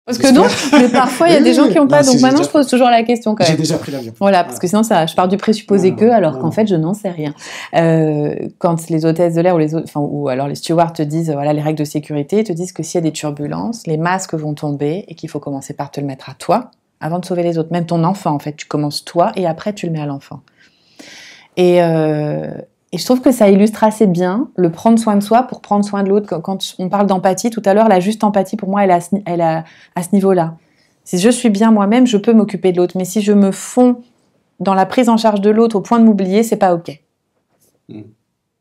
Parce que non, mais parfois il y a des gens qui n'ont pas, donc maintenant je pose toujours la question quand même. J'ai déjà pris l'avion. Voilà, parce que sinon je pars du présupposé alors qu'en fait je n'en sais rien. Quand les hôtesses de l'air ou alors les stewards te disent voilà les règles de sécurité, ils te disent que s'il y a des turbulences, les masques vont tomber et qu'il faut commencer par te le mettre à toi avant de sauver les autres. Même ton enfant en fait, tu commences toi et après tu le mets à l'enfant. Et je trouve que ça illustre assez bien le prendre soin de soi pour prendre soin de l'autre. Quand on parle d'empathie tout à l'heure, la juste empathie pour moi, elle est à ce niveau-là. Si je suis bien moi-même, je peux m'occuper de l'autre. Mais si je me fonds dans la prise en charge de l'autre au point de m'oublier, c'est pas OK.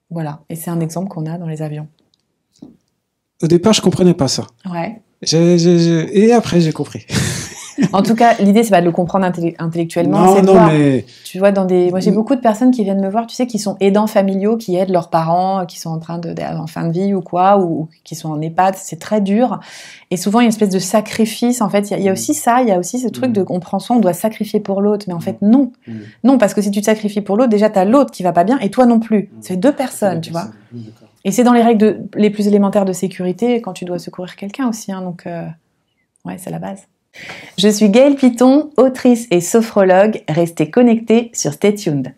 Voilà. Et c'est un exemple qu'on a dans les avions. Au départ, je comprenais pas ça. Ouais. Et après, j'ai compris. En tout cas, l'idée, c'est pas de le comprendre intellectuellement. Non, c'est de non, voir, mais... Tu vois, moi, j'ai beaucoup de personnes qui viennent me voir, tu sais, qui sont aidants familiaux, qui aident leurs parents, qui sont en fin de vie ou quoi, ou qui sont en EHPAD. C'est très dur. Et souvent, il y a une espèce de sacrifice. En fait, il y a aussi ça, il y a aussi ce truc on prend soin, on doit sacrifier pour l'autre. Mais en fait, non. Non, parce que si tu te sacrifies pour l'autre, déjà, t'as l'autre qui va pas bien et toi non plus. C'est deux personnes, tu vois. Et c'est dans les règles les plus élémentaires de sécurité quand tu dois secourir quelqu'un aussi. Hein, donc, ouais, c'est la base. Je suis Gaëlle Piton, autrice et sophrologue. Restez connectés sur Stay Tuned.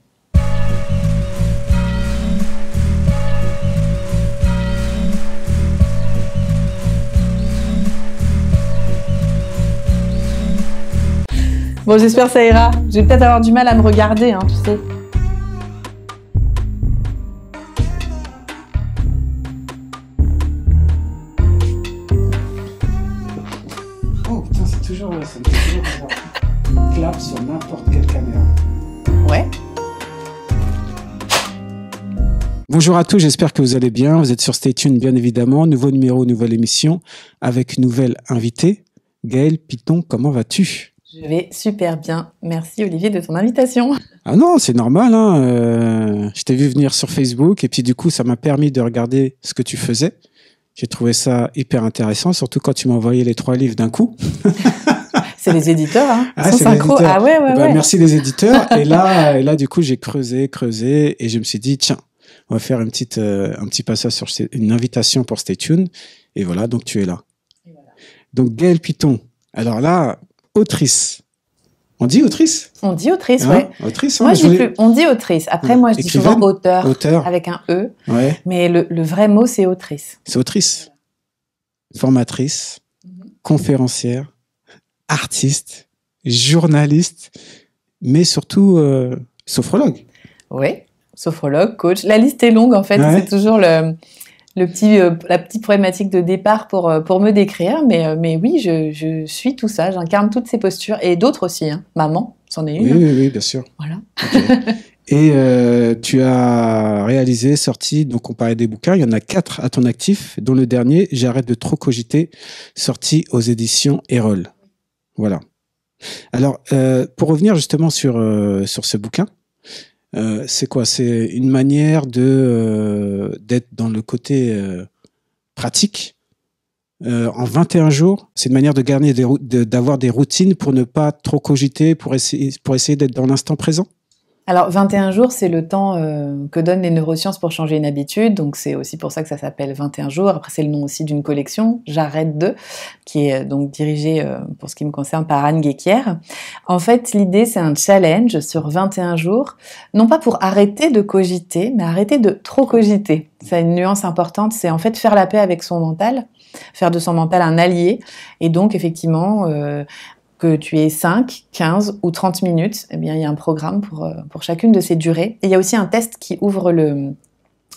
Bon, j'espère que ça ira. Je vais peut-être avoir du mal à me regarder, hein, tu sais. Ça me fait toujours bizarre. Clap sur n'importe quelle caméra. Ouais. Bonjour à tous, j'espère que vous allez bien. Vous êtes sur Stay Tuned, bien évidemment. Nouveau numéro, nouvelle émission avec une nouvelle invitée. Gaëlle Piton, comment vas-tu ? Je vais super bien. Merci Olivier de ton invitation. Ah non, c'est normal. Hein. Je t'ai vu venir sur Facebook et puis du coup, ça m'a permis de regarder ce que tu faisais. J'ai trouvé ça hyper intéressant, surtout quand tu m'as envoyé les 3 livres d'un coup. C'est les éditeurs, hein. Ah, c'est les éditeurs. Ah ouais, ouais. Merci les éditeurs. Et là, du coup, j'ai creusé et je me suis dit, tiens, on va faire un petit passage sur une invitation pour Stay Tuned. Et voilà, donc tu es là. Voilà. Donc Gaëlle Piton. Alors là, autrice. On dit autrice ? On dit autrice, ouais. Autrice, moi, je dis plus. On dit autrice. Après, moi, je dis souvent auteur. Avec un E. Ouais. Mais le vrai mot, c'est autrice. C'est autrice. Formatrice, conférencière, artiste, journaliste, mais surtout sophrologue. Oui, sophrologue, coach. La liste est longue, en fait. Ouais. C'est toujours la petite problématique de départ pour me décrire. Mais oui, je suis tout ça. J'incarne toutes ces postures. Et d'autres aussi. Hein. Maman, c'en est une. Oui, bien sûr. Voilà. Okay. Et tu as sorti, donc on parlait des bouquins, il y en a 4 à ton actif, dont le dernier, J'arrête de trop cogiter, sorti aux éditions Erol. Voilà. Alors, pour revenir justement sur ce bouquin, c'est quoi ? C'est une manière d'être dans le côté pratique. En 21 jours, c'est une manière de garder d'avoir des routines pour ne pas trop cogiter, pour essayer d'être dans l'instant présent. Alors, 21 jours, c'est le temps que donnent les neurosciences pour changer une habitude. Donc, c'est aussi pour ça que ça s'appelle 21 jours. Après, c'est le nom aussi d'une collection, J'arrête de, qui est donc dirigée, pour ce qui me concerne, par Anne Guéquière. En fait, l'idée, c'est un challenge sur 21 jours, non pas pour arrêter de cogiter, mais arrêter de trop cogiter. Ça a une nuance importante, c'est en fait faire la paix avec son mental, faire de son mental un allié. Et donc, effectivement... que tu aies 5, 15 ou 30 minutes, eh bien, il y a un programme pour chacune de ces durées. Et il y a aussi un test qui ouvre le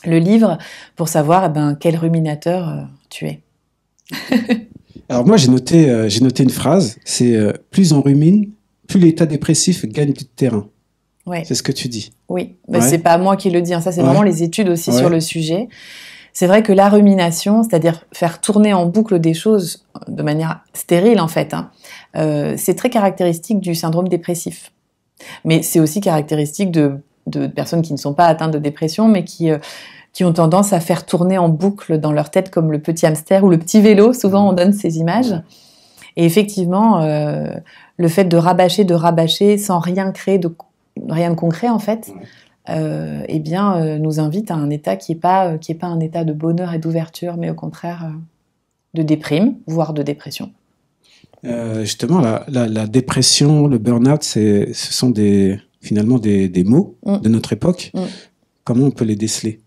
livre pour savoir quel ruminateur tu es. Alors moi, j'ai noté une phrase, c'est plus on rumine, plus l'état dépressif gagne du terrain. Ouais. C'est ce que tu dis. Oui, mais c'est pas moi qui le dis, hein. Ça c'est vraiment les études aussi sur le sujet. C'est vrai que la rumination, c'est-à-dire faire tourner en boucle des choses de manière stérile en fait, hein, c'est très caractéristique du syndrome dépressif. Mais c'est aussi caractéristique de personnes qui ne sont pas atteintes de dépression, mais qui ont tendance à faire tourner en boucle dans leur tête comme le petit hamster ou le petit vélo. Souvent, on donne ces images. Et effectivement, le fait de rabâcher sans rien créer, rien de concret en fait, nous invite à un état qui est pas un état de bonheur et d'ouverture, mais au contraire de déprime, voire de dépression. Justement, la dépression, le burn-out, ce sont finalement des maux de notre époque. Comment on peut les déceler?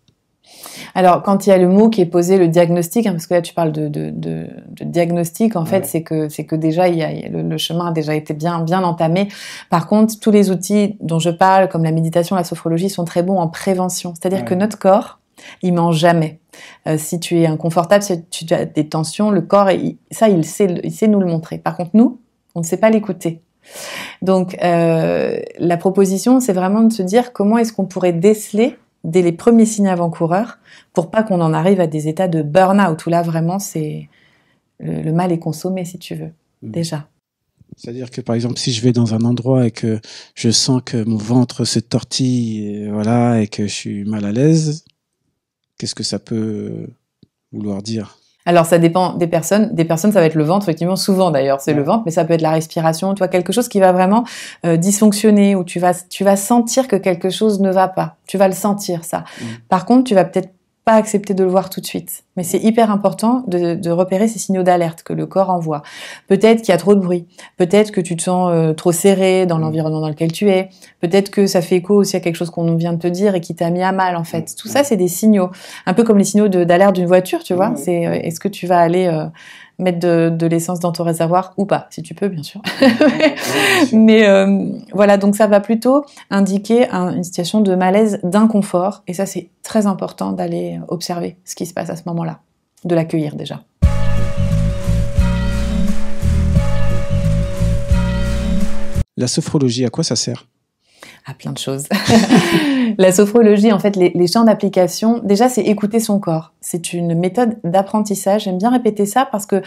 Alors, quand il y a le mot qui est posé, le diagnostic, hein, parce que là tu parles de diagnostic, en fait, c'est que déjà le chemin a déjà été bien entamé. Par contre, tous les outils dont je parle, comme la méditation, la sophrologie, sont très bons en prévention. C'est-à-dire que notre corps, il ment jamais. Si tu es inconfortable, si tu as des tensions, le corps, il sait nous le montrer. Par contre, nous, on ne sait pas l'écouter. Donc, la proposition, c'est vraiment de se dire comment est-ce qu'on pourrait déceler dès les premiers signes avant-coureurs pour pas qu'on en arrive à des états de burn-out où là, vraiment, c'est le mal est consommé, si tu veux, déjà. C'est-à-dire que, par exemple, si je vais dans un endroit et que je sens que mon ventre se tortille, et que je suis mal à l'aise, qu'est-ce que ça peut vouloir dire? Alors, ça dépend des personnes. Des personnes, ça va être le ventre, effectivement, souvent d'ailleurs, c'est le ventre, mais ça peut être la respiration, tu vois, quelque chose qui va vraiment dysfonctionner, où tu vas sentir que quelque chose ne va pas. Tu vas le sentir, ça. Par contre, tu vas peut-être pas accepter de le voir tout de suite. Mais c'est hyper important de repérer ces signaux d'alerte que le corps envoie. Peut-être qu'il y a trop de bruit. Peut-être que tu te sens trop serré dans l'environnement dans lequel tu es. Peut-être que ça fait écho aussi à quelque chose qu'on vient de te dire et qui t'a mis à mal, en fait. Tout ça, c'est des signaux. Un peu comme les signaux d'alerte d'une voiture, tu vois. C'est est-ce que tu vas aller mettre de l'essence dans ton réservoir ou pas, si tu peux, bien sûr. Mais voilà, donc ça va plutôt indiquer une situation de malaise, d'inconfort. Et ça, c'est très important d'aller observer ce qui se passe à ce moment-là, de l'accueillir déjà. La sophrologie, à quoi ça sert? À plein de choses. La sophrologie, en fait, les champs d'application, déjà, c'est écouter son corps. C'est une méthode d'apprentissage. J'aime bien répéter ça parce que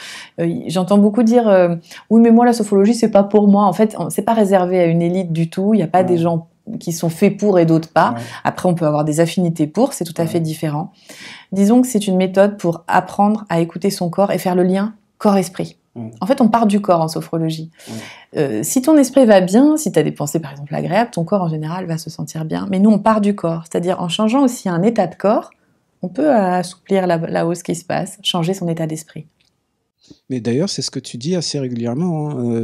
j'entends beaucoup dire oui, mais moi, la sophrologie, c'est pas pour moi. En fait, c'est pas réservé à une élite du tout. Il n'y a pas des gens qui sont faits pour et d'autres pas. Après, on peut avoir des affinités pour, c'est tout à fait différent. Disons que c'est une méthode pour apprendre à écouter son corps et faire le lien corps-esprit. En fait, on part du corps en sophrologie. Si ton esprit va bien, si tu as des pensées par exemple agréables, ton corps en général va se sentir bien. Mais nous, on part du corps. C'est-à-dire en changeant aussi un état de corps, on peut assouplir la hausse qui se passe, changer son état d'esprit. Mais d'ailleurs, c'est ce que tu dis assez régulièrement, hein,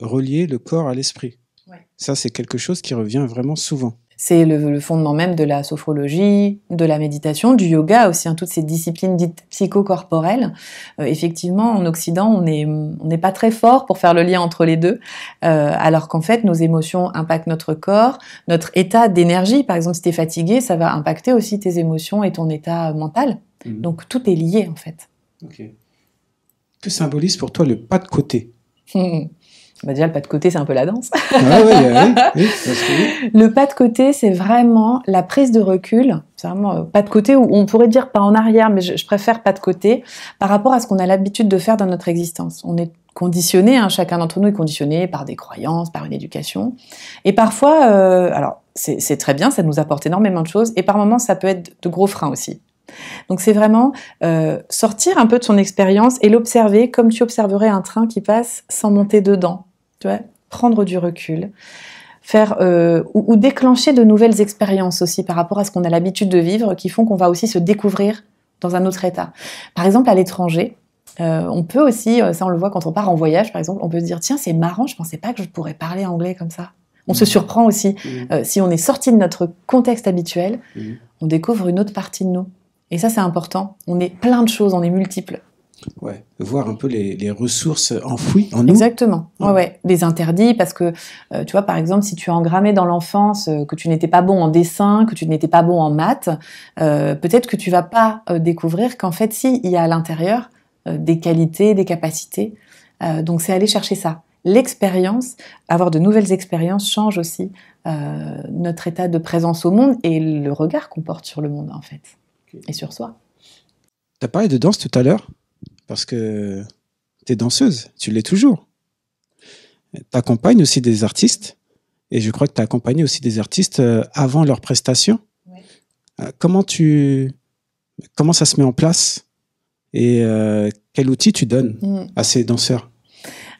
relier le corps à l'esprit. Ça, c'est quelque chose qui revient vraiment souvent. C'est le fondement même de la sophrologie, de la méditation, du yoga aussi, hein, toutes ces disciplines dites psychocorporelles. Effectivement, en Occident, on n'est pas très fort pour faire le lien entre les deux, alors qu'en fait, nos émotions impactent notre corps, notre état d'énergie. Par exemple, si tu es fatigué, ça va impacter aussi tes émotions et ton état mental. Donc, tout est lié, en fait. Okay. Que symbolise pour toi le pas de côté? Bah déjà, le pas de côté, c'est un peu la danse. Oui. Le pas de côté, c'est vraiment la prise de recul. C'est vraiment pas de côté, où on pourrait dire pas en arrière, mais je préfère pas de côté, par rapport à ce qu'on a l'habitude de faire dans notre existence. On est conditionné, hein, chacun d'entre nous est conditionné par des croyances, par une éducation. Et parfois, alors c'est très bien, ça nous apporte énormément de choses, et par moments, ça peut être de gros freins aussi. Donc c'est vraiment sortir un peu de son expérience et l'observer comme tu observerais un train qui passe sans monter dedans. Tu vois, prendre du recul, faire ou déclencher de nouvelles expériences aussi par rapport à ce qu'on a l'habitude de vivre, qui font qu'on va aussi se découvrir dans un autre état. Par exemple, à l'étranger, on peut aussi, ça on le voit quand on part en voyage par exemple, on peut se dire tiens c'est marrant, je pensais pas que je pourrais parler anglais comme ça. On se surprend aussi. Si on est sorti de notre contexte habituel, on découvre une autre partie de nous. Et ça, c'est important. On est plein de choses, on est multiples. Ouais, voir un peu les ressources enfouies en nous. Exactement. Ouais. Des interdits, parce que, tu vois, par exemple, si tu as engrammé dans l'enfance que tu n'étais pas bon en dessin, que tu n'étais pas bon en maths, peut-être que tu vas pas découvrir qu'en fait, si, il y a à l'intérieur des qualités, des capacités. Donc, c'est aller chercher ça. L'expérience, avoir de nouvelles expériences change aussi notre état de présence au monde et le regard qu'on porte sur le monde, en fait. Et sur soi. Tu as parlé de danse tout à l'heure, parce que tu es danseuse, tu l'es toujours. Tu accompagnes aussi des artistes, et je crois que tu as accompagné aussi des artistes avant leur prestation. Ouais. Comment ça se met en place et quel outil tu donnes à ces danseurs?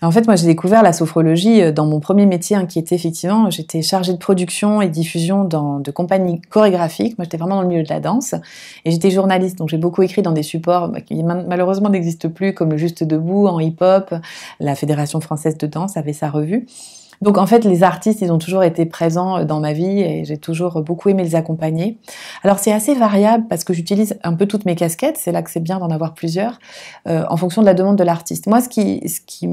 En fait, moi, j'ai découvert la sophrologie dans mon premier métier, hein, qui était effectivement, j'étais chargée de production et diffusion de compagnies chorégraphiques. Moi, j'étais vraiment dans le milieu de la danse et j'étais journaliste. Donc, j'ai beaucoup écrit dans des supports qui malheureusement n'existent plus, comme le Juste Debout en hip-hop. La Fédération française de danse avait sa revue. Donc en fait, les artistes, ils ont toujours été présents dans ma vie et j'ai toujours beaucoup aimé les accompagner. Alors c'est assez variable parce que j'utilise un peu toutes mes casquettes, c'est là que c'est bien d'en avoir plusieurs, en fonction de la demande de l'artiste. Moi, ce qui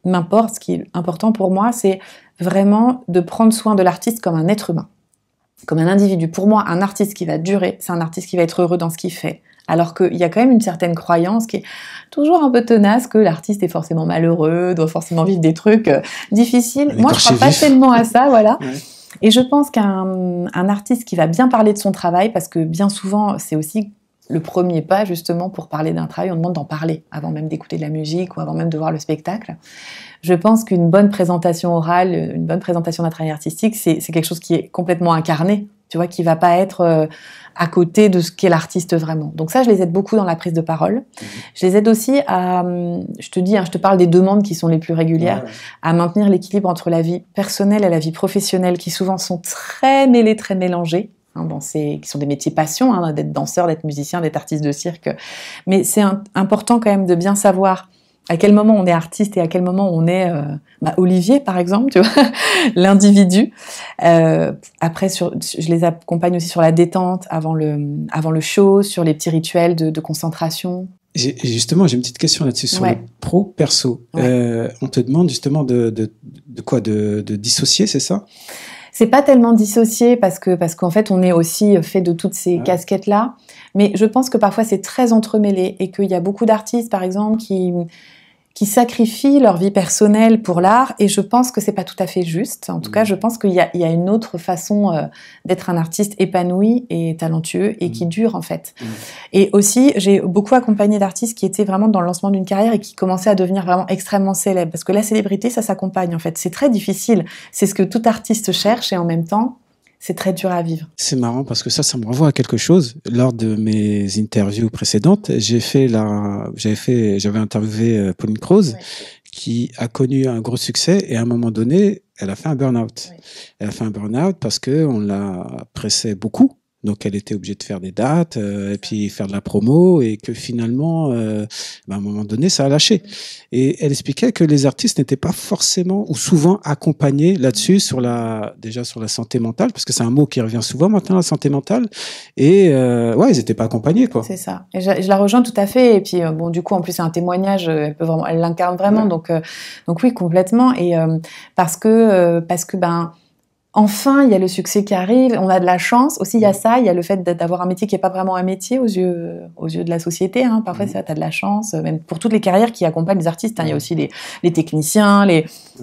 m'importe, ce qui est important pour moi, c'est vraiment de prendre soin de l'artiste comme un être humain, comme un individu. Pour moi, un artiste qui va durer, c'est un artiste qui va être heureux dans ce qu'il fait. Alors qu'il y a quand même une certaine croyance qui est toujours un peu tenace que l'artiste est forcément malheureux, doit forcément vivre des trucs difficiles. Moi, je crois pas tellement à ça, voilà. Ouais. Et je pense qu'un artiste qui va bien parler de son travail, parce que bien souvent, c'est aussi le premier pas, justement, pour parler d'un travail, on demande d'en parler, avant même d'écouter de la musique ou avant même de voir le spectacle. Je pense qu'une bonne présentation orale, une bonne présentation d'un travail artistique, c'est quelque chose qui est complètement incarné, tu vois, qui va pas être à côté de ce qu'est l'artiste vraiment. Donc ça, je les aide beaucoup dans la prise de parole. Je les aide aussi à, je te parle des demandes qui sont les plus régulières, à maintenir l'équilibre entre la vie personnelle et la vie professionnelle, qui souvent sont très mêlées, très mélangées. Qui sont des métiers passion, hein, d'être danseur, d'être musicien, d'être artiste de cirque. Mais c'est important quand même de bien savoir à quel moment on est artiste et à quel moment on est Olivier, par exemple, tu vois, l'individu. Après, je les accompagne aussi sur la détente avant le show, sur les petits rituels de concentration. Justement, j'ai une petite question là-dessus sur le pro-perso. On te demande justement de dissocier, c'est ça ? C'est pas tellement dissocié parce qu'en fait, on est aussi fait de toutes ces casquettes-là. Mais je pense que parfois, c'est très entremêlé et qu'il y a beaucoup d'artistes, par exemple, qui sacrifient leur vie personnelle pour l'art, et je pense que c'est pas tout à fait juste. En tout cas, je pense qu'il y a une autre façon d'être un artiste épanoui et talentueux et qui dure, en fait. Et aussi, j'ai beaucoup accompagné d'artistes qui étaient vraiment dans le lancement d'une carrière et qui commençaient à devenir vraiment extrêmement célèbres, parce que la célébrité, ça s'accompagne, en fait. C'est très difficile. C'est ce que tout artiste cherche, et en même temps, c'est très dur à vivre. C'est marrant parce que ça me renvoie à quelque chose. Lors de mes interviews précédentes, j'avais interviewé Pauline Croze, qui a connu un gros succès, et à un moment donné, elle a fait un burn-out. Elle a fait un burn-out parce que on la pressait beaucoup. Donc, elle était obligée de faire des dates et puis faire de la promo, et que finalement, à un moment donné, ça a lâché. Et elle expliquait que les artistes n'étaient pas forcément ou souvent accompagnés là-dessus déjà sur la santé mentale, parce que c'est un mot qui revient souvent maintenant, la santé mentale. Et ils n'étaient pas accompagnés, quoi. C'est ça. Et je la rejoins tout à fait. Et puis du coup, en plus, c'est un témoignage. Elle l'incarne vraiment. Donc oui, complètement. Et parce que enfin, il y a le succès qui arrive, on a de la chance. Aussi, il y a ça, il y a le fait d'avoir un métier qui est pas vraiment un métier aux yeux de la société. Hein. Parfois, tu as de la chance, même pour toutes les carrières qui accompagnent les artistes. Hein. Il y a aussi les techniciens,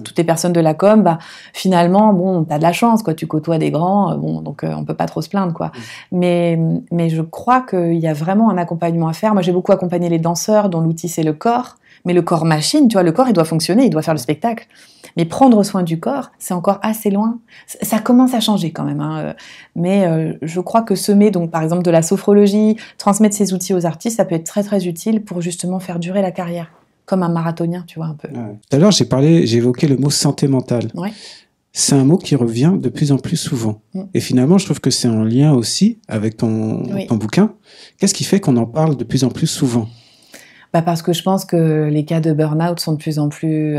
toutes les personnes de la com. Finalement, tu as de la chance, quoi. Tu côtoies des grands, donc on peut pas trop se plaindre, quoi. Mais je crois qu'il y a vraiment un accompagnement à faire. Moi, j'ai beaucoup accompagné les danseurs, dont l'outil c'est le corps. Mais le corps machine, tu vois, le corps, il doit fonctionner, il doit faire le spectacle. Mais prendre soin du corps, c'est encore assez loin. Ça commence à changer quand même. Hein. Mais je crois que semer, donc, par exemple, de la sophrologie, transmettre ces outils aux artistes, ça peut être très, très utile pour justement faire durer la carrière. Comme un marathonien, tu vois, un peu. Tout à l'heure, j'ai évoqué le mot santé mentale. Ouais. C'est un mot qui revient de plus en plus souvent. Et finalement, je trouve que c'est en lien aussi avec ton bouquin. Qu'est-ce qui fait qu'on en parle de plus en plus souvent ? Parce que je pense que les cas de burn-out sont de plus en plus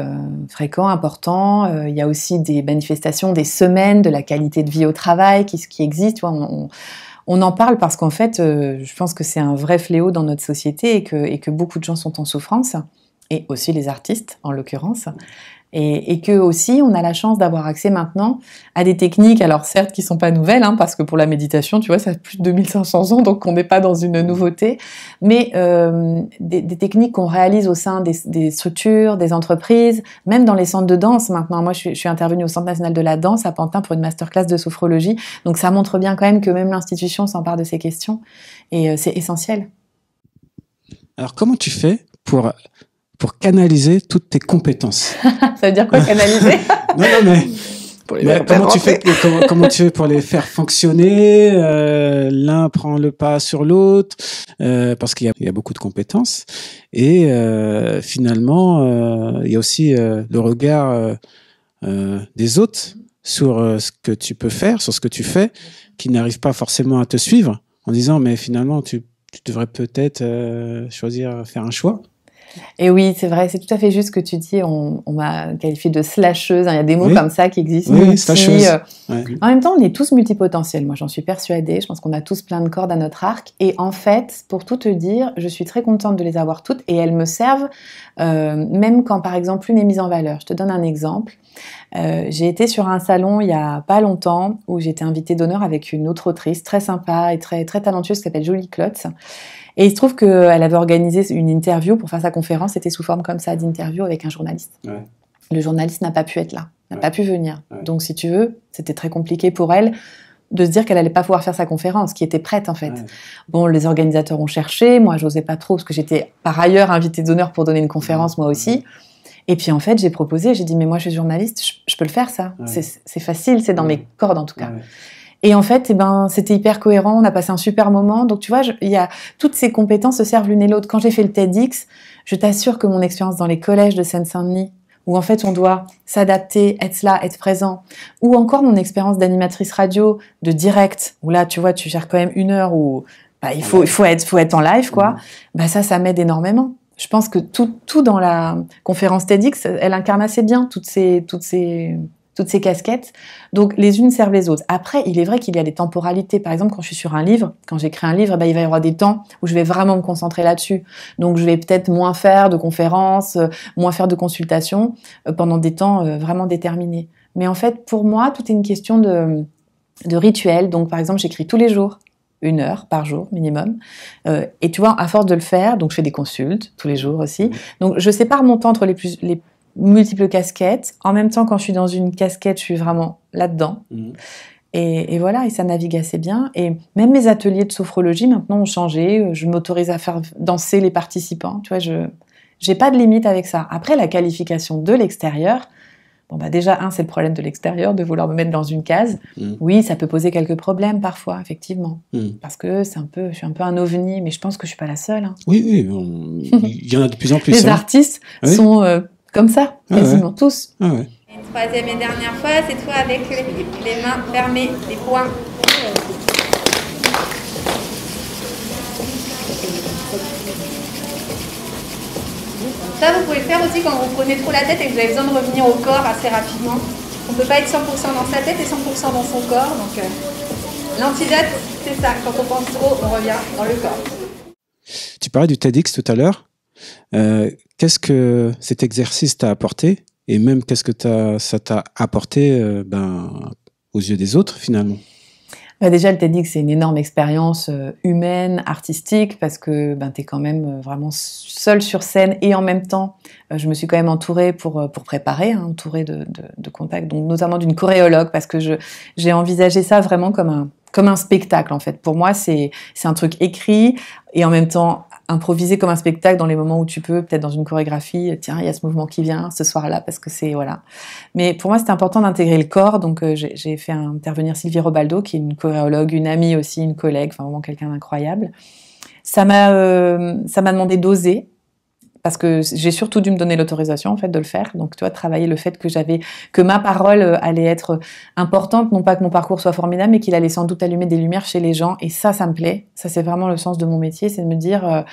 fréquents, importants. Il y a aussi des manifestations, des semaines de la qualité de vie au travail qui existent. Tu vois, on en parle parce qu'en fait, je pense que c'est un vrai fléau dans notre société et que beaucoup de gens sont en souffrance, et aussi les artistes en l'occurrence. Et que aussi, on a la chance d'avoir accès maintenant à des techniques, alors certes qui sont pas nouvelles, hein, parce que pour la méditation, tu vois, ça fait plus de 2500 ans, donc on n'est pas dans une nouveauté, mais des techniques qu'on réalise au sein des structures, des entreprises, même dans les centres de danse maintenant. Moi, je suis intervenue au Centre national de la danse à Pantin pour une masterclass de sophrologie, donc ça montre bien quand même que même l'institution s'empare de ces questions, et c'est essentiel. Alors, comment tu fais pour canaliser toutes tes compétences? Ça veut dire quoi, canaliser? Non, mais pour les faire comment tu fais pour les faire fonctionner? L'un prend le pas sur l'autre parce qu'il y a beaucoup de compétences et finalement il y a aussi le regard des autres sur ce que tu peux faire, sur ce que tu fais, qui n'arrivent pas forcément à te suivre en disant mais finalement tu devrais peut-être choisir faire un choix. Et oui, c'est vrai, c'est tout à fait juste ce que tu dis. On m'a qualifié de slasheuse. Il y a des mots comme ça qui existent. Oui, slasheuse. Ouais. En même temps, on est tous multipotentiels. Moi, j'en suis persuadée. Je pense qu'on a tous plein de cordes à notre arc. Et en fait, pour tout te dire, je suis très contente de les avoir toutes et elles me servent même quand, par exemple, une est mise en valeur. Je te donne un exemple. J'ai été sur un salon il y a pas longtemps où j'étais invitée d'honneur avec une autre autrice très sympa et très, très talentueuse qui s'appelle Julie Klotz. Et il se trouve qu'elle avait organisé une interview pour faire sa conférence. C'était sous forme comme ça d'interview avec un journaliste. Ouais. Le journaliste n'a pas pu être là, n'a pas pu venir. Ouais. Donc, si tu veux, c'était très compliqué pour elle de se dire qu'elle allait pas pouvoir faire sa conférence, qui était prête en fait. Ouais. Bon, les organisateurs ont cherché. Moi, j'osais pas trop parce que j'étais par ailleurs invitée d'honneur pour donner une conférence moi aussi. Et puis en fait, j'ai proposé, j'ai dit mais moi je suis journaliste, je peux le faire ça. Ouais. C'est facile, c'est dans mes cordes en tout cas. Ouais. Et en fait, c'était hyper cohérent, on a passé un super moment. Donc, tu vois, toutes ces compétences se servent l'une et l'autre. Quand j'ai fait le TEDx, je t'assure que mon expérience dans les collèges de Seine-Saint-Denis, où en fait, on doit s'adapter, être là, être présent, ou encore mon expérience d'animatrice radio, de direct, où là, tu vois, tu gères quand même 1 heure où il faut être en live, quoi. Ça m'aide énormément. Je pense que tout dans la conférence TEDx, elle incarne assez bien toutes ces casquettes. Donc, les unes servent les autres. Après, il est vrai qu'il y a des temporalités. Par exemple, quand je suis sur un livre, quand j'écris un livre, il va y avoir des temps où je vais vraiment me concentrer là-dessus. Donc, je vais peut-être moins faire de conférences, moins faire de consultations pendant des temps vraiment déterminés. Mais en fait, pour moi, tout est une question de rituel. Donc, par exemple, j'écris tous les jours, 1 heure par jour minimum. Et tu vois, à force de le faire, donc je fais des consultes tous les jours aussi. Donc, je sépare mon temps entre les multiples casquettes. En même temps, quand je suis dans une casquette, je suis vraiment là-dedans. Et voilà, et ça navigue assez bien. Et même mes ateliers de sophrologie, maintenant, ont changé. Je m'autorise à faire danser les participants. Tu vois, j'ai pas de limite avec ça. Après, la qualification de l'extérieur, déjà, c'est le problème de l'extérieur, de vouloir me mettre dans une case. Oui, ça peut poser quelques problèmes parfois, effectivement. Parce que je suis un peu un ovni, mais je pense que je suis pas la seule. Hein. Oui, il y en a de plus en plus. Les artistes sont comme ça, quasiment tous. Ah ouais. Une troisième et dernière fois, c'est toi avec les mains fermées, les poings. Ça, vous pouvez le faire aussi quand vous prenez trop la tête et que vous avez besoin de revenir au corps assez rapidement. On ne peut pas être 100% dans sa tête et 100% dans son corps. Donc, l'antidote, c'est ça. Quand on pense trop, on revient dans le corps. Tu parlais du TEDx tout à l'heure. Qu'est-ce que cet exercice t'a apporté et même qu'est-ce que ça t'a apporté aux yeux des autres finalement? Déjà, le TEDx, c'est une énorme expérience humaine, artistique, parce que t'es quand même vraiment seule sur scène et en même temps, je me suis quand même entourée pour préparer, entourée de contacts, donc notamment d'une choréologue, parce que j'ai envisagé ça vraiment comme un spectacle en fait. Pour moi, c'est un truc écrit et en même temps improviser comme un spectacle dans les moments où tu peux, peut-être dans une chorégraphie, tiens, il y a ce mouvement qui vient ce soir-là, parce que c'est, voilà. Mais pour moi, c'était important d'intégrer le corps, donc j'ai fait intervenir Sylvie Robaldo, qui est une choréologue, une amie aussi, une collègue, enfin vraiment quelqu'un d'incroyable. Ça m'a demandé d'oser, parce que j'ai surtout dû me donner l'autorisation en fait de le faire. Donc tu vois, travailler le fait que ma parole allait être importante, non pas que mon parcours soit formidable, mais qu'il allait sans doute allumer des lumières chez les gens. Et ça me plaît. Ça, c'est vraiment le sens de mon métier, c'est de me dire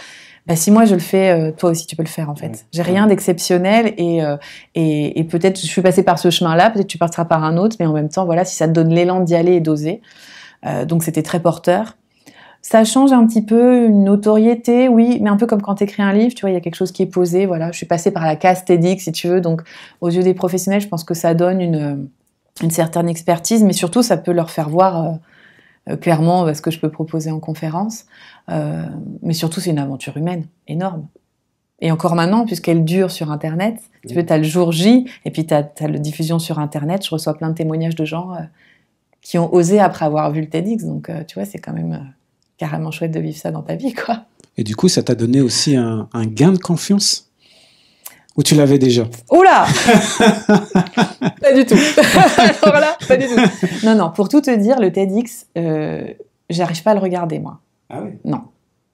si moi je le fais, toi aussi tu peux le faire en fait. J'ai rien d'exceptionnel et peut-être je suis passée par ce chemin-là, peut-être tu passeras par un autre, mais en même temps voilà, si ça te donne l'élan d'y aller et d'oser. Donc c'était très porteur. Ça change un petit peu, une notoriété, oui, mais un peu comme quand tu écris un livre, tu vois, il y a quelque chose qui est posé, voilà. Je suis passée par la case TEDx, si tu veux, donc aux yeux des professionnels, je pense que ça donne une certaine expertise, mais surtout, ça peut leur faire voir clairement ce que je peux proposer en conférence. Mais surtout, c'est une aventure humaine énorme. Et encore maintenant, puisqu'elle dure sur Internet, tu veux, tu as le jour J, et puis tu as la diffusion sur Internet, je reçois plein de témoignages de gens qui ont osé après avoir vu le TEDx, donc tu vois, c'est quand même... carrément chouette de vivre ça dans ta vie, quoi. Et du coup, ça t'a donné aussi un gain de confiance? Ou tu l'avais déjà? Oula. Pas du tout. Alors là, Non, non, pour tout te dire, le TEDx, j'arrive pas à le regarder, moi. Ah oui. Non.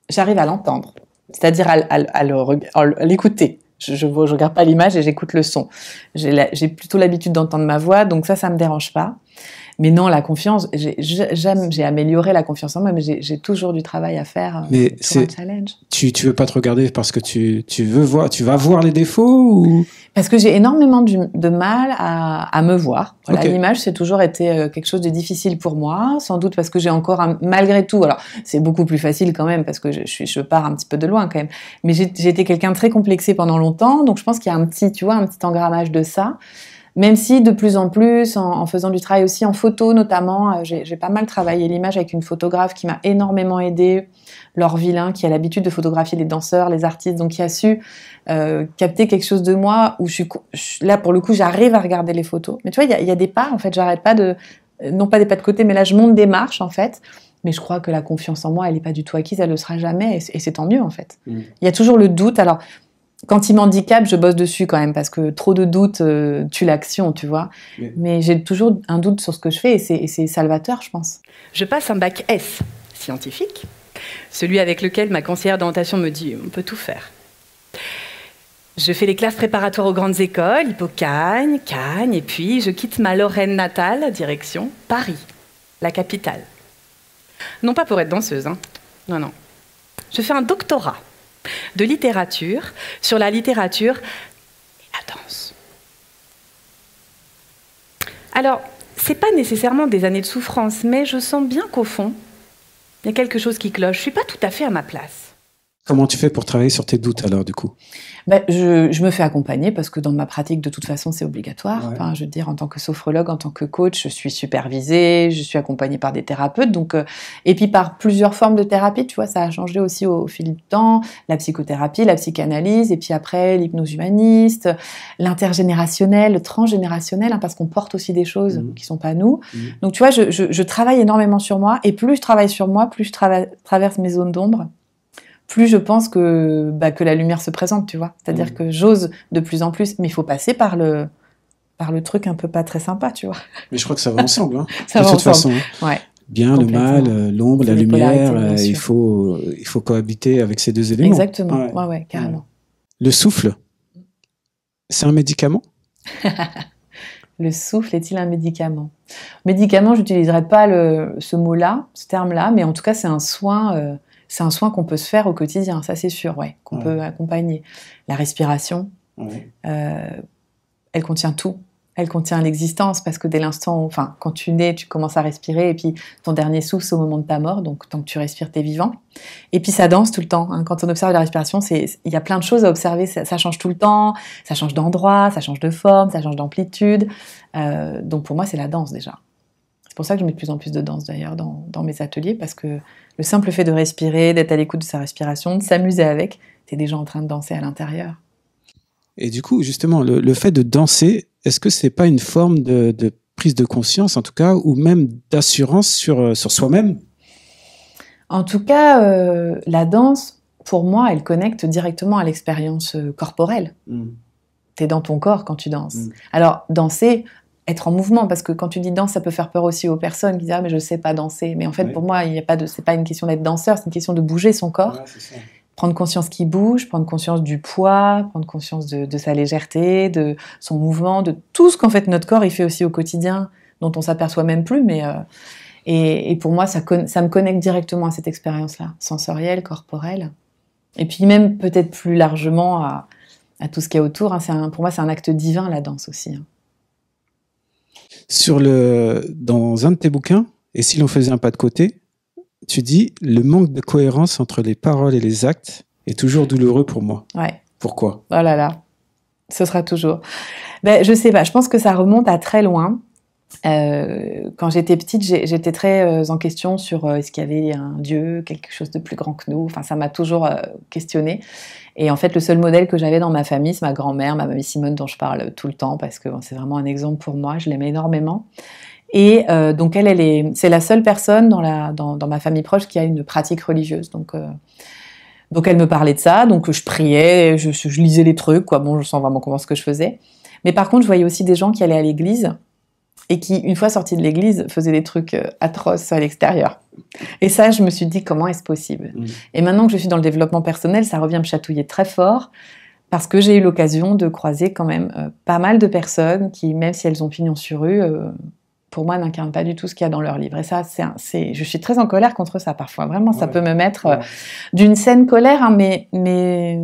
J'arrive à l'entendre. C'est-à-dire à l'écouter. Je regarde pas l'image et j'écoute le son. J'ai plutôt l'habitude d'entendre ma voix, donc ça me dérange pas. Mais non, la confiance, j'ai amélioré la confiance en moi, mais j'ai toujours du travail à faire. Mais c'est un challenge. Tu veux pas te regarder parce que tu vas voir les défauts ou... Parce que j'ai énormément de mal à me voir. Voilà, Okay. L'image, c'est toujours été quelque chose de difficile pour moi, sans doute parce que j'ai encore, malgré tout, alors c'est beaucoup plus facile quand même, parce que je pars un petit peu de loin quand même, mais j'ai été quelqu'un de très complexé pendant longtemps, donc je pense qu'il y a un petit engrammage de ça. Même si de plus en plus, en faisant du travail aussi en photo notamment, j'ai pas mal travaillé l'image avec une photographe qui m'a énormément aidée, Laure Villain, qui a l'habitude de photographier les danseurs, les artistes, donc qui a su capter quelque chose de moi où là pour le coup j'arrive à regarder les photos. Mais tu vois, il y a des pas en fait, j'arrête pas non pas des pas de côté, mais là je monte des marches en fait. Mais je crois que la confiance en moi, elle est pas du tout acquise, elle le sera jamais, et c'est tant mieux en fait. Il y a toujours le doute. Alors quand il m'handicape, je bosse dessus quand même, parce que trop de doutes tue l'action, tu vois. Mais j'ai toujours un doute sur ce que je fais, et c'est salvateur, je pense. Je passe un bac S, scientifique, celui avec lequel ma conseillère d'orientation me dit « on peut tout faire ». Je fais les classes préparatoires aux grandes écoles, Hippocagne, Cagnes, et puis je quitte ma Lorraine natale, direction Paris, la capitale. Non pas pour être danseuse, hein. Non, non. Je fais un doctorat de littérature sur la littérature et la danse. Alors, c'est pas nécessairement des années de souffrance, mais je sens bien qu'au fond, il y a quelque chose qui cloche. Je suis pas tout à fait à ma place. Comment tu fais pour travailler sur tes doutes alors du coup? Je me fais accompagner parce que dans ma pratique, de toute façon, c'est obligatoire. Ouais. Enfin, je veux dire, en tant que sophrologue, en tant que coach, je suis supervisée, je suis accompagnée par des thérapeutes, donc et puis par plusieurs formes de thérapie. Tu vois, ça a changé aussi au fil du temps. La psychothérapie, la psychanalyse, et puis après l'hypnose humaniste, l'intergénérationnel, le transgénérationnel, hein, parce qu'on porte aussi des choses qui sont pas nous. Donc tu vois, je travaille énormément sur moi, et plus je travaille sur moi, plus je traverse mes zones d'ombre, plus je pense que la lumière se présente, tu vois. C'est-à-dire que j'ose de plus en plus, mais il faut passer par le truc un peu pas très sympa, tu vois. Mais je crois que ça va ensemble, hein. Ça de va toute ensemble. façon. Ouais. Bien, le mal, l'ombre, la des lumière, polarités, il faut cohabiter avec ces deux éléments. Exactement, ouais, carrément. Le souffle, c'est un médicament? Le souffle est-il un médicament? Médicament, je n'utiliserai pas ce mot-là, ce terme-là, mais en tout cas, c'est un soin qu'on peut se faire au quotidien, ça c'est sûr, qu'on peut accompagner. La respiration, elle contient tout. Elle contient l'existence, parce que dès l'instant, quand tu nais, tu commences à respirer, et puis ton dernier souffle, c'est au moment de ta mort, donc tant que tu respires, t'es vivant. Et puis ça danse tout le temps, hein. Quand on observe la respiration, il y a plein de choses à observer, ça change tout le temps, ça change d'endroit, ça change de forme, ça change d'amplitude. Donc pour moi, c'est la danse déjà. C'est pour ça que je mets de plus en plus de danse d'ailleurs dans mes ateliers, parce que le simple fait de respirer, d'être à l'écoute de sa respiration, de s'amuser avec, t'es déjà en train de danser à l'intérieur. Et du coup, justement, le fait de danser, est-ce que c'est pas une forme de prise de conscience, en tout cas, ou même d'assurance sur soi-même? En tout cas, la danse, pour moi, elle connecte directement à l'expérience corporelle. T'es dans ton corps quand tu danses. Alors, danser, être en mouvement, parce que quand tu dis danse, ça peut faire peur aussi aux personnes qui disent « Ah, mais je sais pas danser ». Mais en fait, pour moi, c'est pas une question d'être danseur, c'est une question de bouger son corps. Ouais, c'est ça. Prendre conscience qu'il bouge, prendre conscience du poids, prendre conscience de sa légèreté, de son mouvement, de tout ce qu'en fait notre corps il fait aussi au quotidien, dont on s'aperçoit même plus. Mais et pour moi, ça me connecte directement à cette expérience-là, sensorielle, corporelle. Et puis même peut-être plus largement à tout ce qu'il y a autour. Hein. Pour moi, c'est un acte divin, la danse aussi. Hein. Dans un de tes bouquins, et si l'on faisait un pas de côté, tu dis « Le manque de cohérence entre les paroles et les actes est toujours douloureux pour moi ». Ouais. Pourquoi? Oh là là, ce sera toujours. Je sais pas, je pense que ça remonte à très loin. Quand j'étais petite, j'étais très en question sur est-ce qu'il y avait un Dieu, quelque chose de plus grand que nous. Enfin, ça m'a toujours questionnée. Et en fait, le seul modèle que j'avais dans ma famille, c'est ma grand-mère, ma mamie Simone, dont je parle tout le temps, parce que c'est vraiment un exemple pour moi, je l'aimais énormément. Et donc c'est la seule personne dans ma famille proche qui a une pratique religieuse. Donc elle me parlait de ça, donc je priais, je lisais les trucs, quoi. Bon, je sens vraiment comment ce que je faisais. Mais par contre, je voyais aussi des gens qui allaient à l'église et qui, une fois sorti de l'église, faisait des trucs atroces à l'extérieur. Et ça, je me suis dit, comment est-ce possible ? Et maintenant que je suis dans le développement personnel, ça revient me chatouiller très fort, parce que j'ai eu l'occasion de croiser quand même pas mal de personnes qui, même si elles ont pignon sur rue, pour moi, n'incarnent pas du tout ce qu'il y a dans leur livre. Et ça, je suis très en colère contre ça parfois. Vraiment, ça peut me mettre d'une saine colère, hein, mais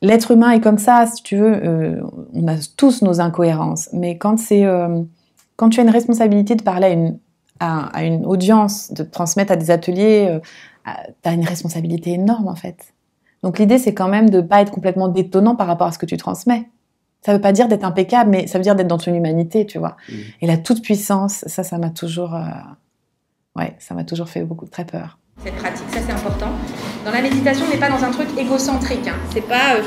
l'être humain est comme ça, si tu veux. On a tous nos incohérences. Mais quand tu as une responsabilité de parler à une audience, de transmettre à des ateliers, tu as une responsabilité énorme, en fait. Donc l'idée, c'est quand même de ne pas être complètement détonnant par rapport à ce que tu transmets. Ça ne veut pas dire d'être impeccable, mais ça veut dire d'être dans ton humanité, tu vois. Et la toute-puissance, ça m'a toujours... ça m'a toujours fait très peur. Cette pratique, ça c'est important. Dans la méditation, on n'est pas dans un truc égocentrique. Hein. C'est pas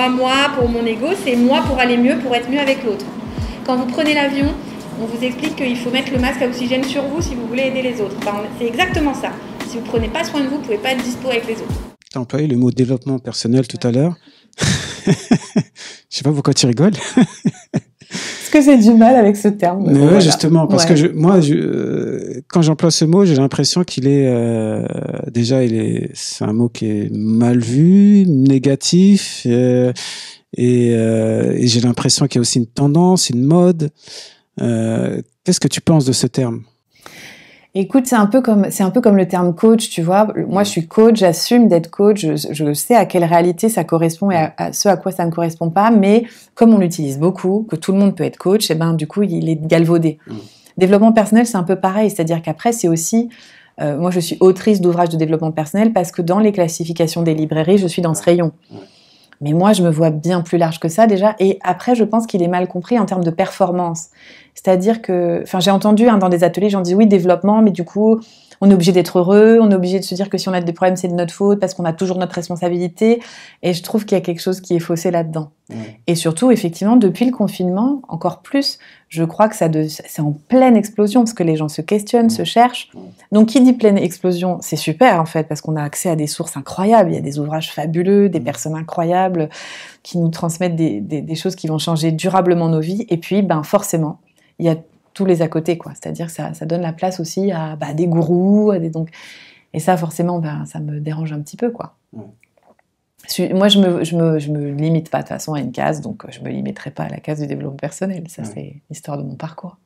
moi pour mon ego, c'est moi pour aller mieux, pour être mieux avec l'autre. Quand vous prenez l'avion, on vous explique qu'il faut mettre le masque à oxygène sur vous si vous voulez aider les autres. Enfin, c'est exactement ça. Si vous ne prenez pas soin de vous, vous ne pouvez pas être dispo avec les autres. Tu as employé le mot développement personnel tout à l'heure. Je sais pas pourquoi tu rigoles. Est-ce que j'ai du mal avec ce terme? Mais ouais, justement, parce que quand j'emploie ce mot, j'ai l'impression qu'il est c'est un mot qui est mal vu, négatif, et j'ai l'impression qu'il y a aussi une tendance, une mode. Qu'est-ce que tu penses de ce terme? Écoute, c'est un peu comme le terme coach, tu vois. Moi, je suis coach, j'assume d'être coach, je sais à quelle réalité ça correspond et à ce à quoi ça ne correspond pas, mais comme on l'utilise beaucoup, que tout le monde peut être coach, et ben du coup, il est galvaudé. Développement personnel, c'est un peu pareil, c'est-à-dire qu'après, c'est aussi... moi, je suis autrice d'ouvrages de développement personnel parce que dans les classifications des librairies, je suis dans ce rayon. Mais moi, je me vois bien plus large que ça déjà. Et après, je pense qu'il est mal compris en termes de performance. C'est-à-dire que... Enfin, j'ai entendu dans des ateliers, j'en dis oui, développement, mais du coup, on est obligé d'être heureux, on est obligé de se dire que si on a des problèmes, c'est de notre faute parce qu'on a toujours notre responsabilité. Et je trouve qu'il y a quelque chose qui est faussé là-dedans. Et surtout, effectivement, depuis le confinement, encore plus, je crois que c'est en pleine explosion parce que les gens se questionnent, se cherchent. Donc, qui dit pleine explosion, c'est super en fait parce qu'on a accès à des sources incroyables. Il y a des ouvrages fabuleux, des personnes incroyables qui nous transmettent des choses qui vont changer durablement nos vies. Et puis, forcément, il y a tous les à côté, quoi. C'est-à-dire que ça donne la place aussi à des gourous, et ça, forcément, ça me dérange un petit peu, quoi. Moi, je me limite pas de toute façon à une case, donc je me limiterai pas à la case du développement personnel. Ça, c'est l'histoire de mon parcours.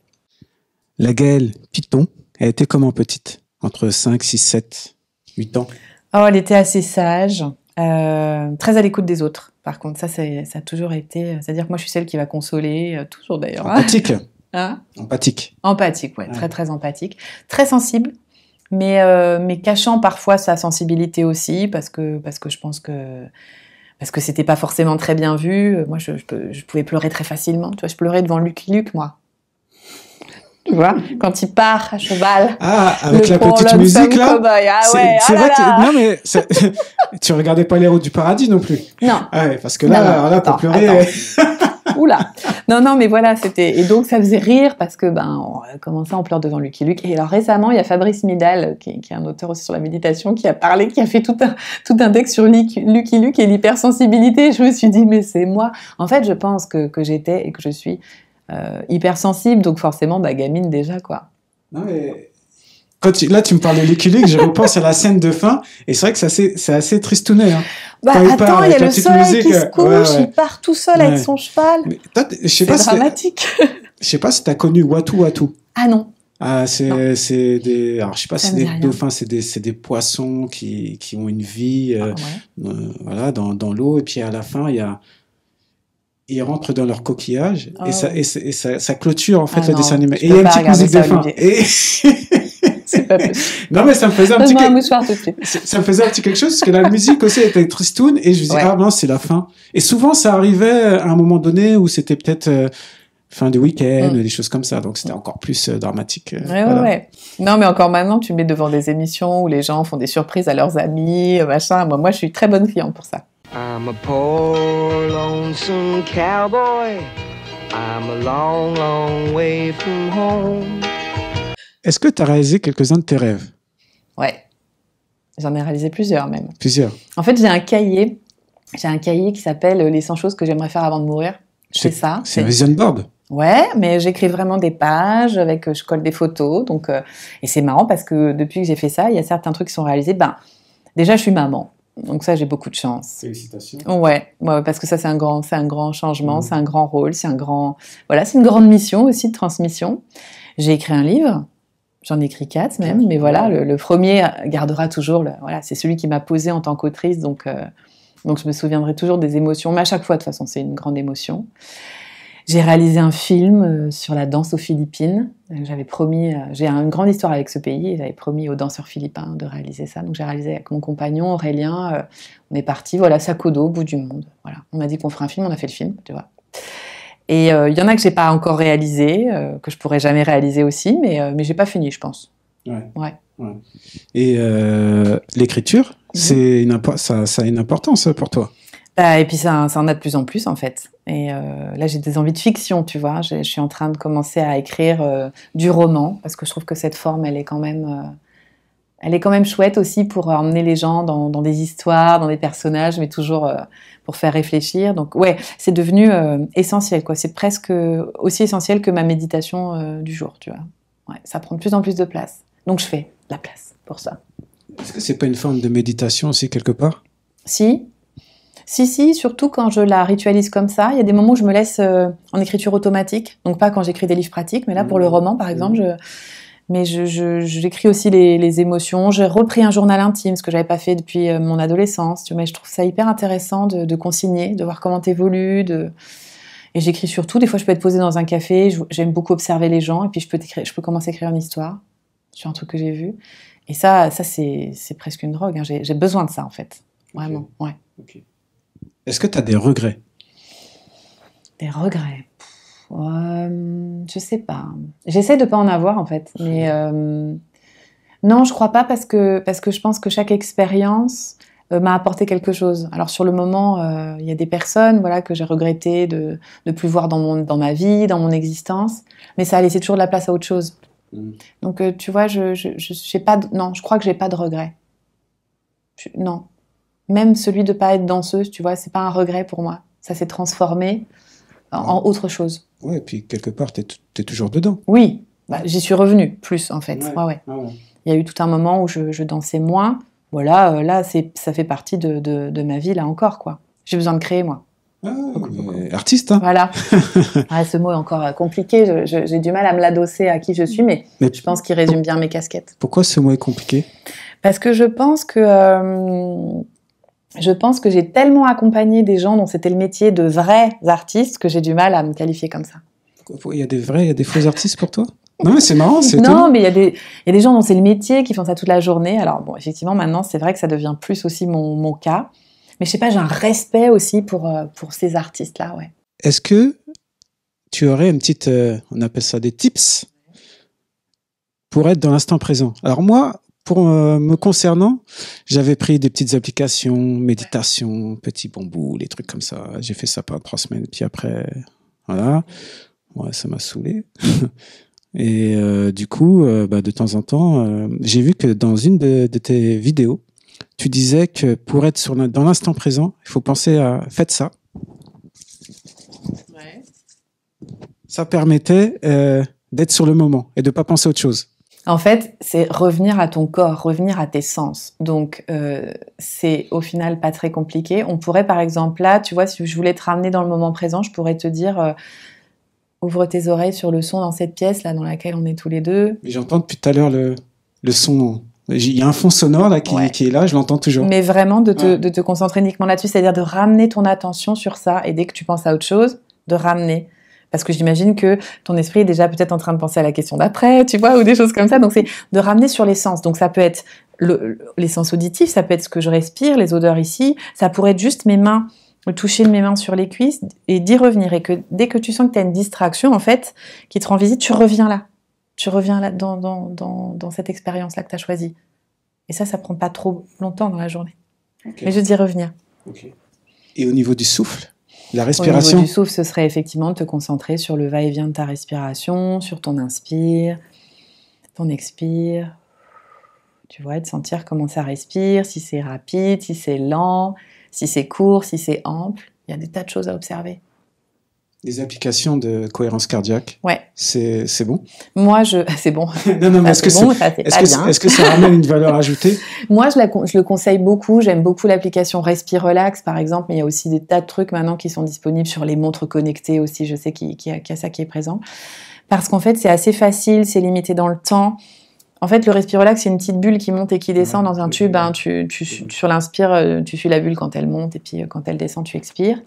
La Gaëlle Piton, elle était comment petite? Entre 5, 6, 7, 8 ans? Oh, elle était assez sage, très à l'écoute des autres. Par contre, ça a toujours été... C'est-à-dire que moi, je suis celle qui va consoler, toujours d'ailleurs. Empathique. Hein? Empathique, ouais, très très empathique, très sensible, mais cachant parfois sa sensibilité aussi parce que je pense que c'était pas forcément très bien vu. Moi, je pouvais pleurer très facilement. Tu vois, je pleurais devant Lucky Luke, moi. Tu vois, quand il part à cheval. Ah, avec la petite musique là. C'est vrai que non mais tu regardais pas les routes du paradis non plus. Non. Ouais, parce que là, pour pleurer. Oula. Non, mais voilà, c'était... Et donc, ça faisait rire parce que, comment ça, on pleure devant Lucky Luke. Et alors, récemment, il y a Fabrice Midal, qui est un auteur aussi sur la méditation, qui a fait tout un texte sur Lucky Luke et l'hypersensibilité. Je me suis dit, mais c'est moi. En fait, je pense que j'étais et que je suis hypersensible. Donc, forcément, gamine déjà, quoi. Non, mais... Là, tu me parles de Lucky Luke, je repense à la scène de fin, et c'est vrai que c'est assez tristounet. Hein. Attends, il y a le soleil qui se couche, il part tout seul avec son cheval. C'est dramatique. Je sais pas si tu as connu Watu Watu. Ah non. Ah, c'est des... Alors, je sais pas si c'est des dauphins, c'est des poissons qui ont une vie voilà, dans l'eau, et puis à la fin, ils rentrent dans leur coquillage, et ça clôture en fait le dessin animé. Et il y a une petite musique de fin. C'est pas possible. Non, mais ça me faisait un petit Ça me faisait un petit quelque chose, parce que la musique aussi était tristoune, et je me disais, ah non, c'est la fin. Et souvent, ça arrivait à un moment donné où c'était peut-être fin du week-end, des choses comme ça. Donc, c'était encore plus dramatique. Ouais. Non, mais encore maintenant, tu me mets devant des émissions où les gens font des surprises à leurs amis, machin. Moi, je suis très bonne cliente pour ça. I'm a poor, lonesome cowboy. I'm a long, long way from home. Est-ce que tu as réalisé quelques-uns de tes rêves? Ouais. J'en ai réalisé plusieurs même. Plusieurs. En fait, j'ai un cahier qui s'appelle « Les 100 choses que j'aimerais faire avant de mourir ». C'est ça. C'est un vision board. Ouais, mais j'écris vraiment des pages avec, je colle des photos, donc et c'est marrant parce que depuis que j'ai fait ça, il y a certains trucs qui sont réalisés. Ben, déjà, je suis maman, donc ça, j'ai beaucoup de chance. Félicitations. Ouais, parce que ça, c'est un grand changement, c'est un grand rôle, voilà, c'est une grande mission aussi de transmission. J'ai écrit un livre, j'en ai écrit 4 même, mais voilà, le premier gardera toujours, voilà, c'est celui qui m'a posée en tant qu'autrice, donc je me souviendrai toujours des émotions, mais à chaque fois, de toute façon, c'est une grande émotion. J'ai réalisé un film sur la danse aux Philippines. J'avais promis, j'ai une grande histoire avec ce pays, et j'avais promis aux danseurs philippins de réaliser ça. Donc j'ai réalisé avec mon compagnon Aurélien. On est parti, voilà, sac au dos, au bout du monde. Voilà, on m'a dit qu'on ferait un film, on a fait le film, tu vois. Et il y en a que j'ai pas encore réalisé, que je pourrais jamais réaliser aussi, mais j'ai pas fini, je pense. Ouais. Et l'écriture, ça a une importance pour toi. Et puis ça en a de plus en plus en fait. Et là j'ai des envies de fiction, tu vois. Je suis en train de commencer à écrire du roman parce que je trouve que cette forme elle est quand même chouette aussi pour emmener les gens dans des histoires, dans des personnages, mais toujours pour faire réfléchir. Donc ouais, c'est devenu essentiel quoi. C'est presque aussi essentiel que ma méditation du jour, tu vois. Ouais, ça prend de plus en plus de place. Donc je fais de la place pour ça. Est-ce que c'est pas une forme de méditation aussi quelque part ? Si, surtout quand je la ritualise comme ça. Il y a des moments où je me laisse en écriture automatique. Donc pas quand j'écris des livres pratiques, mais là pour le roman par exemple, j'écris aussi les émotions. J'ai repris un journal intime, ce que j'avais pas fait depuis mon adolescence. Tu vois, mais je trouve ça hyper intéressant de consigner, de voir comment t'évolues. Et j'écris surtout. Des fois, je peux être posée dans un café. J'aime beaucoup observer les gens et puis je peux commencer à écrire une histoire sur un truc que j'ai vu. Et ça c'est presque une drogue. Hein. J'ai besoin de ça en fait. Vraiment, ouais. Okay. Est-ce que tu as des regrets ? Des regrets ? Je sais pas. J'essaie de pas en avoir en fait. Mais non, je crois pas parce que je pense que chaque expérience m'a apporté quelque chose. Alors sur le moment, il y a des personnes voilà, que j'ai regretté de ne plus voir dans ma vie, dans mon existence. Mais ça a laissé toujours de la place à autre chose. Donc tu vois, non, je crois que j'ai pas de regrets. Non. Même celui de pas être danseuse, tu vois, c'est pas un regret pour moi. Ça s'est transformé en autre chose. Ouais, et puis quelque part, t'es toujours dedans. Oui, j'y suis revenue plus en fait. Ouais. Il y a eu tout un moment où je dansais moins. Voilà, là, ça fait partie de ma vie là encore quoi. J'ai besoin de créer moi. Artiste, hein. Voilà. Ce mot est encore compliqué. J'ai du mal à me l'adosser à qui je suis, mais je pense qu'il résume bien mes casquettes. Pourquoi ce mot est compliqué ? Parce que je pense que j'ai tellement accompagné des gens dont c'était le métier de vrais artistes que j'ai du mal à me qualifier comme ça. Il y a des faux artistes pour toi ? Non, mais c'est marrant, c'est Non, mais il y a des gens dont c'est le métier, qui font ça toute la journée. Alors bon, effectivement, maintenant, c'est vrai que ça devient plus aussi mon cas. Mais je sais pas, j'ai un respect aussi pour ces artistes-là, ouais. Est-ce que tu aurais une petite, on appelle ça des tips, pour être dans l'instant présent ? Alors moi, pour me concernant, j'avais pris des petites applications, méditation, Petit Bambou, les trucs comme ça. J'ai fait ça pendant 3 semaines, puis après, voilà, ouais, ça m'a saoulé. Et du coup, de temps en temps, j'ai vu que dans une de tes vidéos, tu disais que pour être dans l'instant présent, il faut penser à faites ça. Ouais. Ça permettait d'être sur le moment et de pas penser à autre chose. En fait, c'est revenir à ton corps, revenir à tes sens. Donc, c'est au final pas très compliqué. On pourrait, par exemple, là, tu vois, si je voulais te ramener dans le moment présent, je pourrais te dire ouvre tes oreilles sur le son dans cette pièce là dans laquelle on est tous les deux. Mais j'entends depuis tout à l'heure le son. Il y a un fond sonore là qui est là, je l'entends toujours. Mais vraiment de te concentrer uniquement là-dessus, c'est-à-dire de ramener ton attention sur ça et dès que tu penses à autre chose, de ramener. Parce que j'imagine que ton esprit est déjà peut-être en train de penser à la question d'après, tu vois, ou des choses comme ça. Donc c'est de ramener sur les sens. Donc ça peut être les sens auditifs, ça peut être ce que je respire, les odeurs ici, ça pourrait être juste mes mains, le toucher de mes mains sur les cuisses et d'y revenir. Et que dès que tu sens que tu as une distraction, en fait, qui te rend visite, tu reviens là. Tu reviens là dans cette expérience-là que tu as choisie. Et ça prend pas trop longtemps dans la journée. Okay. Mais juste d'y revenir. Okay. Et au niveau du souffle, la respiration ? Au niveau du souffle, ce serait effectivement de te concentrer sur le va-et-vient de ta respiration, sur ton inspire, ton expire. Tu vois, de sentir comment ça respire, si c'est rapide, si c'est lent, si c'est court, si c'est ample. Il y a des tas de choses à observer. Des applications de cohérence cardiaque. Ouais. C'est bon. Moi, c'est bon. Non, mais Ça, c'est bon, ça, c'est pas bien. est-ce que ça ramène une valeur ajoutée? Moi, je le conseille beaucoup. J'aime beaucoup l'application Respirelax, par exemple, mais il y a aussi des tas de trucs maintenant qui sont disponibles sur les montres connectées aussi. Je sais qu'il y a ça qui est présent. Parce qu'en fait, c'est assez facile, c'est limité dans le temps. En fait, le Respirelax, c'est une petite bulle qui monte et qui descend dans un tube. Hein. Sur l'inspire, tu suis la bulle quand elle monte, et puis quand elle descend, tu expires.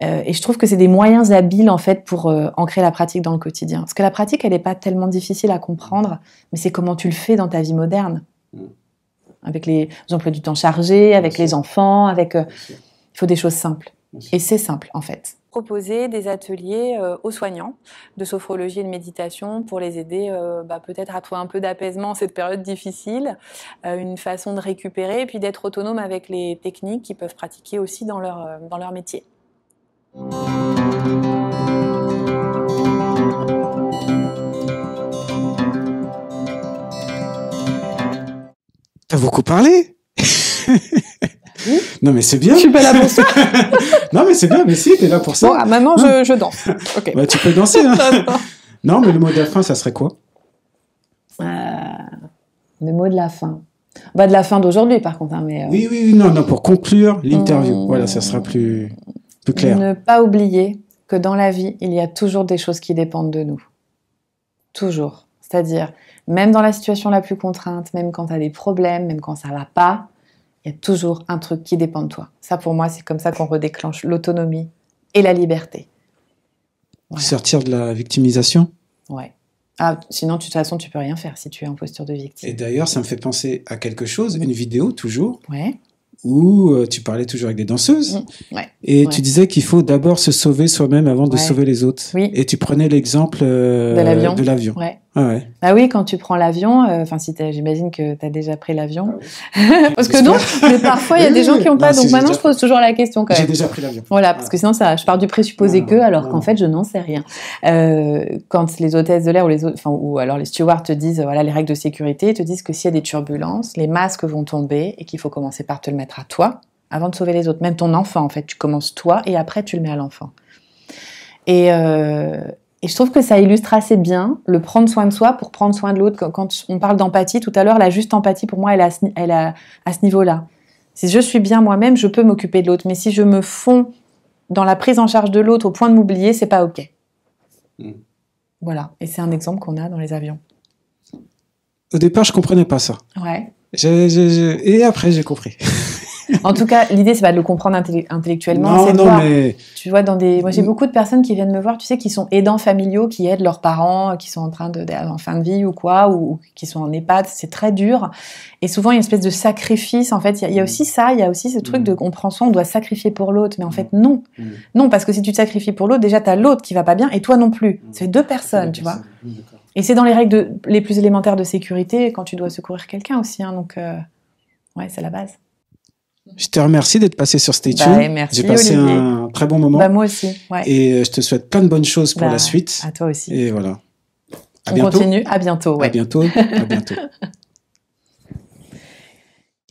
Et je trouve que c'est des moyens habiles, en fait, pour ancrer la pratique dans le quotidien. Parce que la pratique, elle n'est pas tellement difficile à comprendre, mais c'est comment tu le fais dans ta vie moderne. Avec les emplois du temps chargés, avec les enfants, il faut des choses simples. Et c'est simple, en fait. Proposer des ateliers aux soignants de sophrologie et de méditation pour les aider peut-être à trouver un peu d'apaisement en cette période difficile, une façon de récupérer et puis d'être autonome avec les techniques qu'ils peuvent pratiquer aussi dans leur métier. T'as beaucoup parlé. Oui. Non, mais c'est bien. Je suis pas là pour ça. Non, mais c'est bien. Mais si, t'es là pour ça. Bon, maintenant, je danse. Okay. Bah, tu peux danser. Hein. Non, mais le mot de la fin, ça serait quoi? Le mot de la fin. De la fin d'aujourd'hui, par contre. Hein, mais, Oui, non, pour conclure l'interview. Voilà, ça sera plus clair. Ne pas oublier que dans la vie, il y a toujours des choses qui dépendent de nous. Toujours. C'est-à-dire, même dans la situation la plus contrainte, même quand tu as des problèmes, même quand ça va pas, il y a toujours un truc qui dépend de toi. Ça, pour moi, c'est comme ça qu'on redéclenche l'autonomie et la liberté. Voilà. Sortir de la victimisation. Ouais. Sinon, de toute façon, tu peux rien faire si tu es en posture de victime. Et d'ailleurs, ça me fait penser à quelque chose, une vidéo toujours, ouais. où tu parlais toujours avec des danseuses, ouais. et tu disais qu'il faut d'abord se sauver soi-même avant de sauver les autres. Oui. Et tu prenais l'exemple de l'avion. Ouais. Ah ouais. Ah oui, quand tu prends l'avion, j'imagine que tu as déjà pris l'avion. Ah oui. Parce que non, mais parfois il y a des gens qui n'ont pas, donc maintenant je pose toujours la question quand même. J'ai déjà pris l'avion. Voilà, parce que sinon je pars du présupposé alors qu'en fait je n'en sais rien. Quand les hôtesses de l'air ou alors les stewards te disent, voilà, les règles de sécurité, ils te disent que s'il y a des turbulences, les masques vont tomber et qu'il faut commencer par te le mettre à toi avant de sauver les autres. Même ton enfant, en fait, tu commences toi et après tu le mets à l'enfant. Et je trouve que ça illustre assez bien le prendre soin de soi pour prendre soin de l'autre. Quand on parle d'empathie tout à l'heure, la juste empathie, pour moi, elle est à ce niveau-là. Si je suis bien moi-même, je peux m'occuper de l'autre. Mais si je me fonds dans la prise en charge de l'autre au point de m'oublier, c'est pas OK. Voilà. Et c'est un exemple qu'on a dans les avions. Au départ, je comprenais pas ça. Ouais. Et après, j'ai compris. En tout cas, l'idée, c'est pas de le comprendre intellectuellement. Non, c'est de voir, mais... Tu vois, moi, j'ai beaucoup de personnes qui viennent me voir, tu sais, qui sont aidants familiaux, qui aident leurs parents, qui sont en fin de vie ou quoi, ou qui sont en EHPAD. C'est très dur. Et souvent, il y a une espèce de sacrifice. En fait, il y a aussi ça, il y a aussi ce truc de on prend soin, on doit sacrifier pour l'autre. Mais en fait, non. Non, parce que si tu te sacrifies pour l'autre, déjà, t'as l'autre qui va pas bien et toi non plus. C'est deux personnes, tu vois. Et c'est dans les règles les plus élémentaires de sécurité quand tu dois secourir quelqu'un aussi. Hein, donc, ouais, c'est la base. Je te remercie d'être passé sur Stay Tuned. Merci, j'ai passé Olivier. un très bon moment. Moi aussi. Ouais. Et je te souhaite plein de bonnes choses pour la suite. À toi aussi. Et voilà. On continue. À bientôt. Ouais. À bientôt.